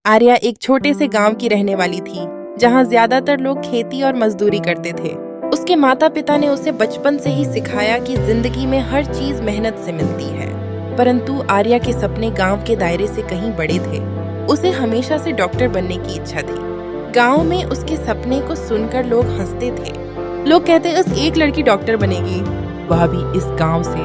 आर्या एक छोटे से गांव की रहने वाली थी, जहां ज्यादातर लोग खेती और मजदूरी करते थे। उसके माता पिता ने उसे बचपन से ही सिखाया कि जिंदगी में हर चीज मेहनत से मिलती है। परंतु आर्या के सपने गांव के दायरे से कहीं बड़े थे। उसे हमेशा से डॉक्टर बनने की इच्छा थी। गांव में उसके सपने को सुनकर लोग हंसते थे। लोग कहते बस एक लड़की डॉक्टर बनेगी, वह भी इस गांव से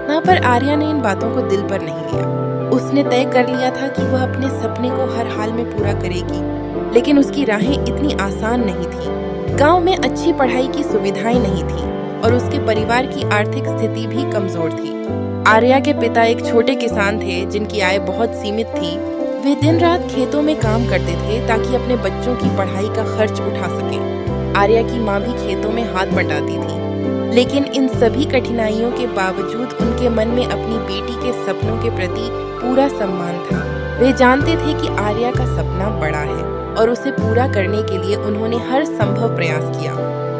ना। पर आर्या ने इन बातों को दिल पर नहीं लिया। उसने तय कर लिया था कि वह अपने सपने को हर हाल में पूरा करेगी। लेकिन उसकी राहें इतनी आसान नहीं थी। गांव में अच्छी पढ़ाई की सुविधाएं नहीं थी और उसके परिवार की आर्थिक स्थिति भी कमजोर थी। आर्या के पिता एक छोटे किसान थे जिनकी आय बहुत सीमित थी। वे दिन रात खेतों में काम करते थे ताकि अपने बच्चों की पढ़ाई का खर्च उठा सकें। आर्या की माँ भी खेतों में हाथ बटाती थी। लेकिन इन सभी कठिनाइयों के बावजूद उनके मन में अपनी बेटी के सपनों के प्रति पूरा सम्मान था। वे जानते थे कि आर्या का सपना बड़ा है और उसे पूरा करने के लिए उन्होंने हर संभव प्रयास किया।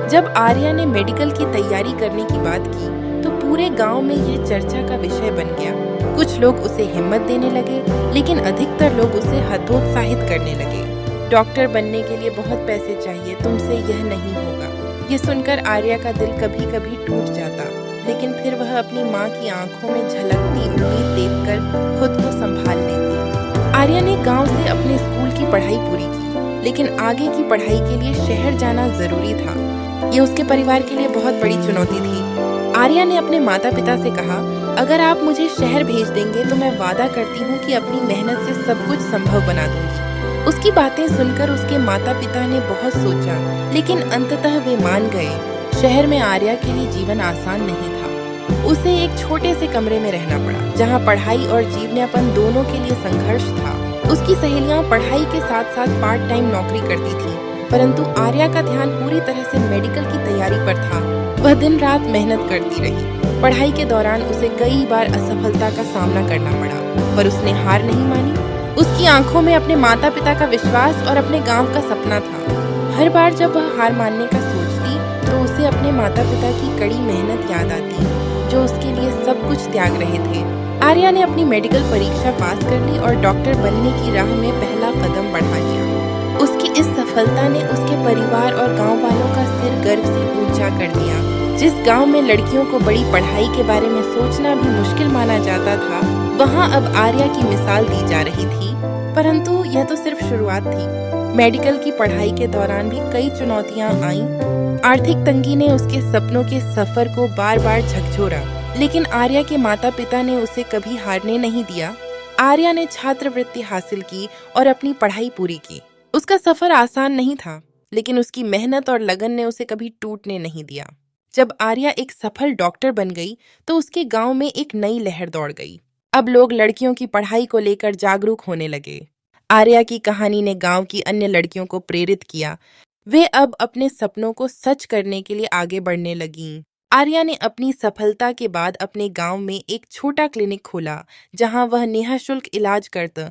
जब आर्या ने मेडिकल की तैयारी करने की बात की तो पूरे गांव में यह चर्चा का विषय बन गया। कुछ लोग उसे हिम्मत देने लगे, लेकिन अधिकतर लोग उसे हतोत्साहित करने लगे। डॉक्टर बनने के लिए बहुत पैसे चाहिए, तुमसे यह नहीं होगा। ये सुनकर आर्या का दिल कभी कभी टूट जाता, लेकिन फिर वह अपनी माँ की आंखों में झलकती उम्मीद देखकर खुद को संभाल लेती। आर्या ने गांव से अपने स्कूल की पढ़ाई पूरी की, लेकिन आगे की पढ़ाई के लिए शहर जाना जरूरी था। ये उसके परिवार के लिए बहुत बड़ी चुनौती थी। आर्या ने अपने माता पिता से कहा, अगर आप मुझे शहर भेज देंगे तो मैं वादा करती हूँ कि अपनी मेहनत से सब कुछ संभव बना दूंगी। उसकी बातें सुनकर उसके माता पिता ने बहुत सोचा, लेकिन अंततः वे मान गए। शहर में आर्या के लिए जीवन आसान नहीं था। उसे एक छोटे से कमरे में रहना पड़ा, जहां पढ़ाई और जीवनयापन दोनों के लिए संघर्ष था। उसकी सहेलियां पढ़ाई के साथ साथ पार्ट टाइम नौकरी करती थीं, परंतु आर्या का ध्यान पूरी तरह से मेडिकल की तैयारी पर था। वह दिन रात मेहनत करती रही। पढ़ाई के दौरान उसे कई बार असफलता का सामना करना पड़ा, पर उसने हार नहीं मानी। उसकी आंखों में अपने माता पिता का विश्वास और अपने गांव का सपना था। हर बार जब वह हार मानने का सोचती तो उसे अपने माता पिता की कड़ी मेहनत याद आती, जो उसके लिए सब कुछ त्याग रहे थे। आर्या ने अपनी मेडिकल परीक्षा पास कर ली और डॉक्टर बनने की राह में पहला कदम बढ़ा लिया। उसकी इस सफलता ने उसके परिवार और गाँव वालों का सिर गर्व से ऊंचा कर दिया। जिस गांव में लड़कियों को बड़ी पढ़ाई के बारे में सोचना भी मुश्किल माना जाता था, वहां अब आर्या की मिसाल दी जा रही थी। परंतु यह तो सिर्फ शुरुआत थी। मेडिकल की पढ़ाई के दौरान भी कई चुनौतियां आईं। आर्थिक तंगी ने उसके सपनों के सफर को बार बार झकझोरा, लेकिन आर्या के माता पिता ने उसे कभी हारने नहीं दिया। आर्या ने छात्रवृत्ति हासिल की और अपनी पढ़ाई पूरी की। उसका सफर आसान नहीं था, लेकिन उसकी मेहनत और लगन ने उसे कभी टूटने नहीं दिया। जब आर्या एक सफल डॉक्टर बन गई तो उसके गांव में एक नई लहर दौड़ गई। अब लोग लड़कियों की पढ़ाई को लेकर जागरूक होने लगे। आर्या की कहानी ने गांव की अन्य लड़कियों को प्रेरित किया। वे अब अपने सपनों को सच करने के लिए आगे बढ़ने लगीं। आर्या ने अपनी सफलता के बाद अपने गांव में एक छोटा क्लिनिक खोला, जहां वह निःशुल्क इलाज करता